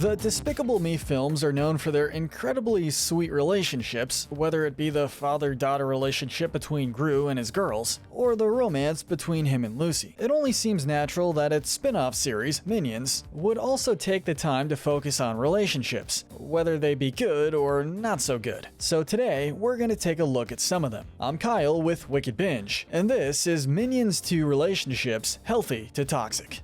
The Despicable Me films are known for their incredibly sweet relationships, whether it be the father-daughter relationship between Gru and his girls, or the romance between him and Lucy. It only seems natural that its spin-off series, Minions, would also take the time to focus on relationships, whether they be good or not so good. So today, we're going to take a look at some of them. I'm Kyle with Wicked Binge, and this is Minions 2 Relationships Healthy to Toxic.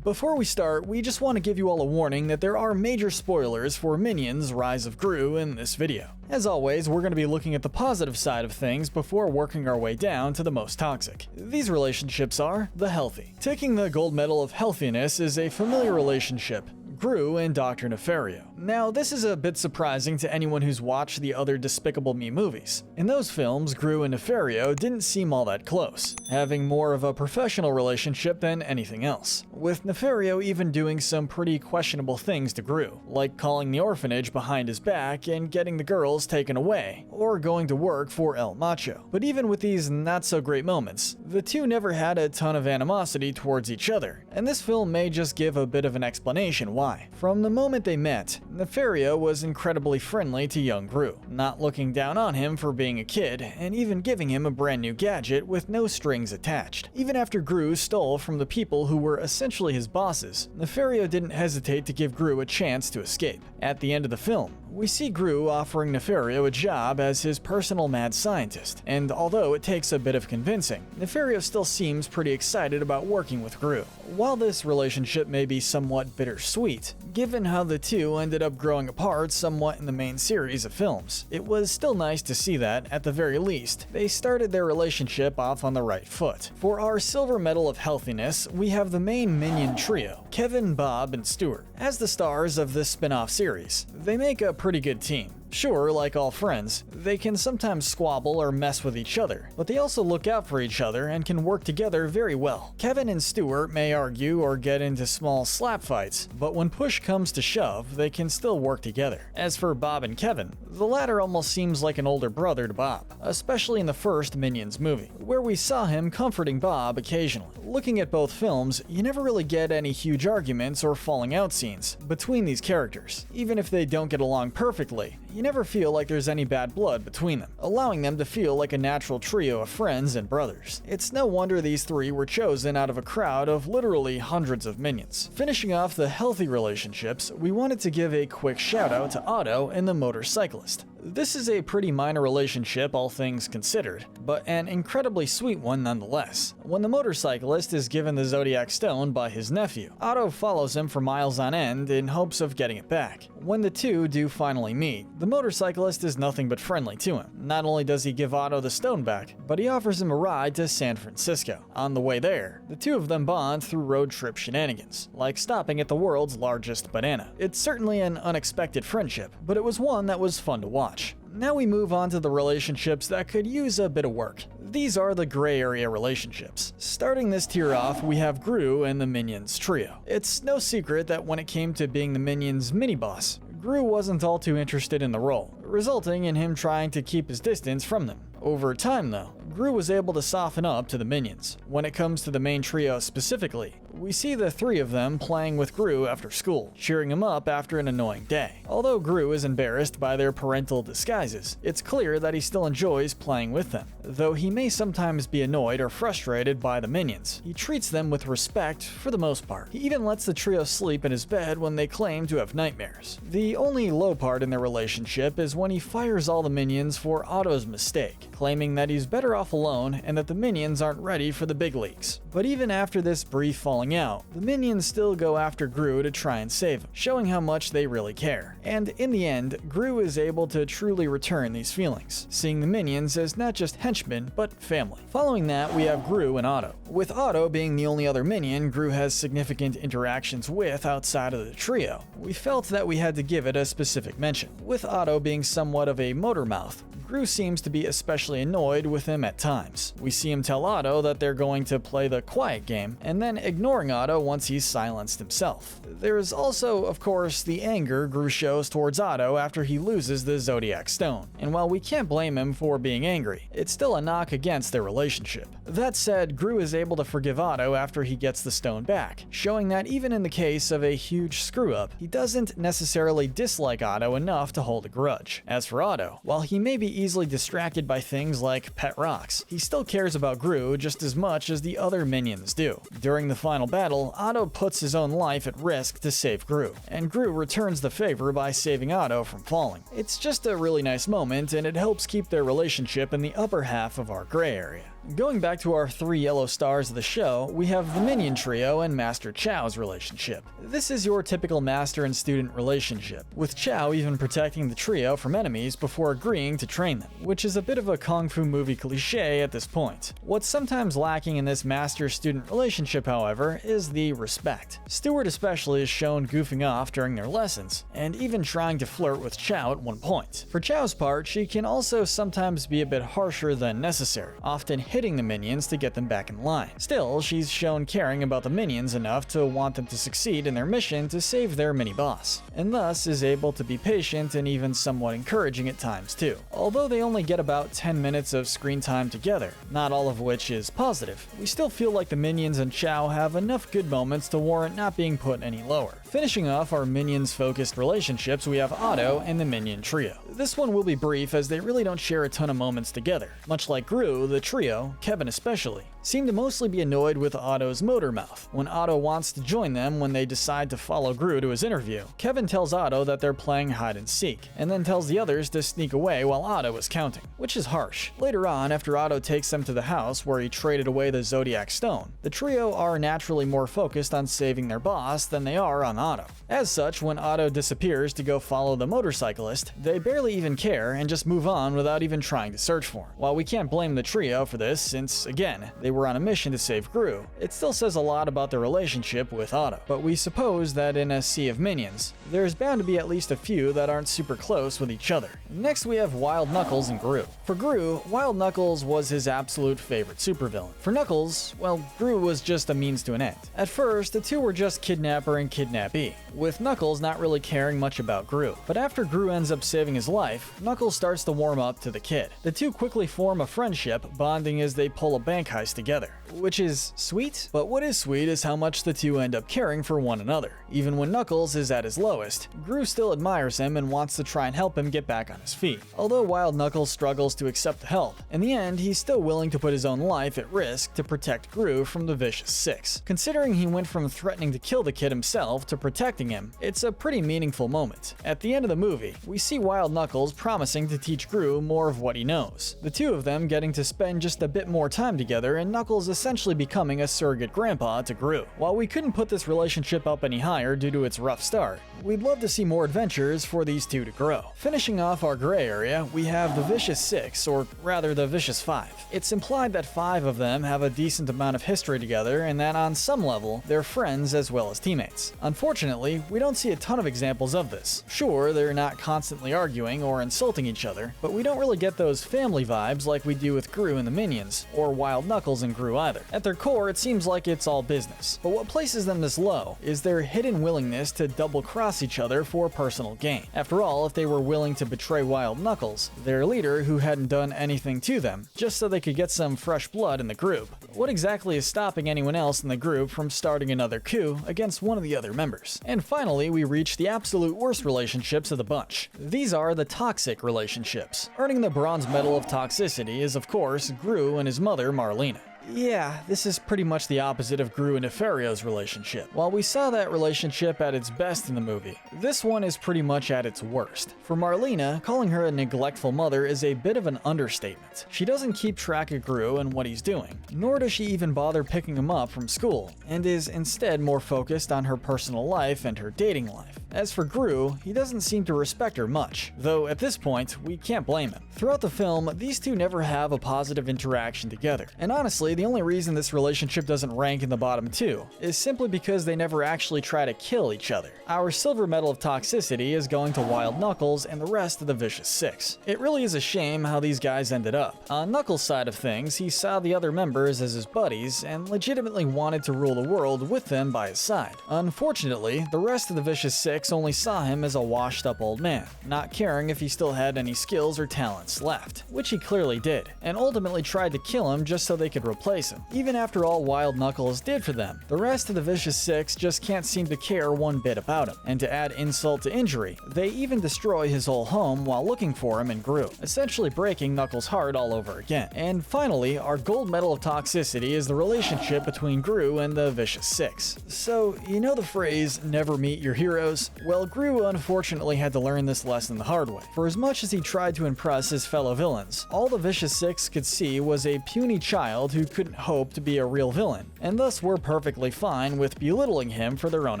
Before we start, we just want to give you all a warning that there are major spoilers for Minions Rise of Gru in this video. As always, we're going to be looking at the positive side of things before working our way down to the most toxic. These relationships are the healthy. Taking the gold medal of healthiness is a familiar relationship, Gru and Dr. Nefario. Now, this is a bit surprising to anyone who's watched the other Despicable Me movies. In those films, Gru and Nefario didn't seem all that close, having more of a professional relationship than anything else, with Nefario even doing some pretty questionable things to Gru, like calling the orphanage behind his back and getting the girls taken away, or going to work for El Macho. But even with these not-so-great moments, the two never had a ton of animosity towards each other, and this film may just give a bit of an explanation why. From the moment they met, Nefario was incredibly friendly to young Gru, not looking down on him for being a kid, and even giving him a brand new gadget with no strings attached. Even after Gru stole from the people who were essentially his bosses, Nefario didn't hesitate to give Gru a chance to escape. At the end of the film, we see Gru offering Nefario a job as his personal mad scientist, and although it takes a bit of convincing, Nefario still seems pretty excited about working with Gru. While this relationship may be somewhat bittersweet, given how the two ended up growing apart somewhat in the main series of films, it was still nice to see that, at the very least, they started their relationship off on the right foot. For our silver medal of healthiness, we have the main minion trio, Kevin, Bob, and Stuart. As the stars of this spin-off series, they make a pretty good team. Sure, like all friends, they can sometimes squabble or mess with each other, but they also look out for each other and can work together very well. Kevin and Stuart may argue or get into small slap fights, but when push comes to shove, they can still work together. As for Bob and Kevin, the latter almost seems like an older brother to Bob, especially in the first Minions movie, where we saw him comforting Bob occasionally. Looking at both films, you never really get any huge arguments or falling out scenes between these characters. Even if they don't get along perfectly, you never feel like there's any bad blood between them, allowing them to feel like a natural trio of friends and brothers. It's no wonder these three were chosen out of a crowd of literally hundreds of minions. Finishing off the healthy relationships, we wanted to give a quick shout out to Otto and the motorcyclist. This is a pretty minor relationship, all things considered, but an incredibly sweet one nonetheless. When the motorcyclist is given the Zodiac Stone by his nephew, Otto follows him for miles on end in hopes of getting it back. When the two do finally meet, the motorcyclist is nothing but friendly to him. Not only does he give Otto the stone back, but he offers him a ride to San Francisco. On the way there, the two of them bond through road trip shenanigans, like stopping at the world's largest banana. It's certainly an unexpected friendship, but it was one that was fun to watch. Now we move on to the relationships that could use a bit of work. These are the gray area relationships. Starting this tier off, we have Gru and the Minions trio. It's no secret that when it came to being the Minions' mini-boss, Gru wasn't all too interested in the role, resulting in him trying to keep his distance from them. Over time though, Gru was able to soften up to the minions. When it comes to the main trio specifically, we see the three of them playing with Gru after school, cheering him up after an annoying day. Although Gru is embarrassed by their parental disguises, it's clear that he still enjoys playing with them. Though he may sometimes be annoyed or frustrated by the minions, he treats them with respect for the most part. He even lets the trio sleep in his bed when they claim to have nightmares. The only low part in their relationship is when he fires all the minions for Otto's mistake, claiming that he's better off alone and that the minions aren't ready for the big leagues. But even after this brief falling out, the minions still go after Gru to try and save him, showing how much they really care. And in the end, Gru is able to truly return these feelings, seeing the minions as not just henchmen, but family. Following that, we have Gru and Otto. With Otto being the only other minion Gru has significant interactions with outside of the trio, we felt that we had to give it a specific mention. With Otto being somewhat of a motor mouth, Gru seems to be especially annoyed with him at times. We see him tell Otto that they're going to play the quiet game, and then ignoring Otto once he's silenced himself. There's also, of course, the anger Gru shows towards Otto after he loses the Zodiac Stone, and while we can't blame him for being angry, it's still a knock against their relationship. That said, Gru is able to forgive Otto after he gets the stone back, showing that even in the case of a huge screw-up, he doesn't necessarily dislike Otto enough to hold a grudge. As for Otto, while he may be easily distracted by things like pet rocks, he still cares about Gru just as much as the other minions do. During the final battle, Otto puts his own life at risk to save Gru, and Gru returns the favor by saving Otto from falling. It's just a really nice moment, and it helps keep their relationship in the upper half of our gray area. Going back to our 3 yellow stars of the show, we have the Minion Trio and Master Chow's relationship. This is your typical master and student relationship, with Chow even protecting the trio from enemies before agreeing to train them, which is a bit of a kung fu movie cliche at this point. What's sometimes lacking in this master-student relationship, however, is the respect. Stewart especially is shown goofing off during their lessons, and even trying to flirt with Chow at one point. For Chow's part, she can also sometimes be a bit harsher than necessary, often hitting the minions to get them back in line. Still, she's shown caring about the minions enough to want them to succeed in their mission to save their mini-boss, and thus is able to be patient and even somewhat encouraging at times too. Although they only get about 10 minutes of screen time together, not all of which is positive, we still feel like the minions and Chow have enough good moments to warrant not being put any lower. Finishing off our minions-focused relationships, we have Otto and the Minion Trio. This one will be brief as they really don't share a ton of moments together. Much like Gru, the trio, Kevin especially, seem to mostly be annoyed with Otto's motor mouth. When Otto wants to join them when they decide to follow Gru to his interview, Kevin tells Otto that they're playing hide and seek, and then tells the others to sneak away while Otto is counting, which is harsh. Later on, after Otto takes them to the house where he traded away the Zodiac Stone, the trio are naturally more focused on saving their boss than they are on Otto. As such, when Otto disappears to go follow the motorcyclist, they barely even care and just move on without even trying to search for him. While we can't blame the trio for this since, again, they were on a mission to save Gru, it still says a lot about their relationship with Otto. But we suppose that in a sea of minions, there's bound to be at least a few that aren't super close with each other. Next we have Wild Knuckles and Gru. For Gru, Wild Knuckles was his absolute favorite supervillain. For Knuckles, well, Gru was just a means to an end. At first, the two were just kidnapper and kidnappee, with Knuckles not really caring much about Gru. But after Gru ends up saving his life, Knuckles starts to warm up to the kid. The two quickly form a friendship, bonding as they pull a bank heist together. Which is sweet, but what is sweet is how much the two end up caring for one another. Even when Knuckles is at his lowest, Gru still admires him and wants to try and help him get back on his feet. Although Wild Knuckles struggles to accept the help, in the end he's still willing to put his own life at risk to protect Gru from the Vicious Six. Considering he went from threatening to kill the kid himself to protecting him, it's a pretty meaningful moment. At the end of the movie, we see Wild Knuckles promising to teach Gru more of what he knows, the two of them getting to spend just a bit more time together and Knuckles essentially becoming a surrogate grandpa to Gru. While we couldn't put this relationship up any higher due to its rough start, we'd love to see more adventures for these two to grow. Finishing off our gray area, we have the Vicious Six, or rather the Vicious Five. It's implied that 5 of them have a decent amount of history together and that on some level, they're friends as well as teammates. Unfortunately, we don't see a ton of examples of this. Sure, they're not constantly arguing or insulting each other, but we don't really get those family vibes like we do with Gru and the Minions, or Wild Knuckles and Gru either. At their core, it seems like it's all business. But what places them this low is their hidden willingness to double-cross each other for personal gain. After all, if they were willing to betray Wild Knuckles, their leader who hadn't done anything to them, just so they could get some fresh blood in the group, what exactly is stopping anyone else in the group from starting another coup against one of the other members? And finally, we reach the absolute worst relationships of the bunch. These are the toxic relationships. Earning the bronze medal of toxicity is, of course, Gru and his mother, Marlena. Yeah, this is pretty much the opposite of Gru and Nefario's relationship. While we saw that relationship at its best in the movie, this one is pretty much at its worst. For Marlena, calling her a neglectful mother is a bit of an understatement. She doesn't keep track of Gru and what he's doing, nor does she even bother picking him up from school, and is instead more focused on her personal life and her dating life. As for Gru, he doesn't seem to respect her much, though at this point, we can't blame him. Throughout the film, these two never have a positive interaction together, and honestly, the only reason this relationship doesn't rank in the bottom 2 is simply because they never actually try to kill each other. Our silver medal of toxicity is going to Wild Knuckles and the rest of the Vicious Six. It really is a shame how these guys ended up. On Knuckles' side of things, he saw the other members as his buddies and legitimately wanted to rule the world with them by his side. Unfortunately, the rest of the Vicious Six only saw him as a washed-up old man, not caring if he still had any skills or talents left, which he clearly did, and ultimately tried to kill him just so they could replace him. Even after all Wild Knuckles did for them, the rest of the Vicious Six just can't seem to care one bit about him. And to add insult to injury, they even destroy his whole home while looking for him in Gru, essentially breaking Knuckles' heart all over again. And finally, our gold medal of toxicity is the relationship between Gru and the Vicious Six. So, you know the phrase, never meet your heroes? Well, Gru unfortunately had to learn this lesson the hard way. For as much as he tried to impress his fellow villains, all the Vicious Six could see was a puny child who couldn't hope to be a real villain, and thus were perfectly fine with belittling him for their own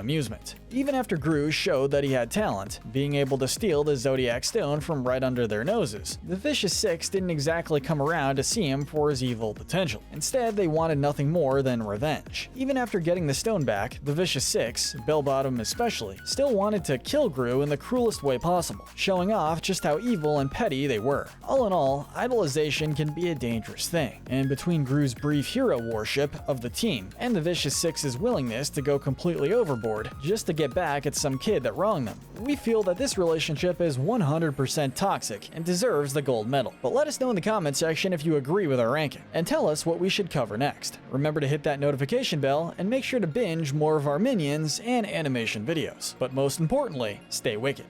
amusement. Even after Gru showed that he had talent, being able to steal the Zodiac Stone from right under their noses, the Vicious Six didn't exactly come around to see him for his evil potential. Instead, they wanted nothing more than revenge. Even after getting the stone back, the Vicious Six, Bellbottom especially, still wanted to kill Gru in the cruelest way possible, showing off just how evil and petty they were. All in all, idolization can be a dangerous thing, and between Gru's brief hero worship of the team and the Vicious Six's willingness to go completely overboard just to get back at some kid that wronged them, we feel that this relationship is 100% toxic and deserves the gold medal. But let us know in the comment section if you agree with our ranking, and tell us what we should cover next. Remember to hit that notification bell and make sure to binge more of our Minions and animation videos. But most importantly, stay wicked.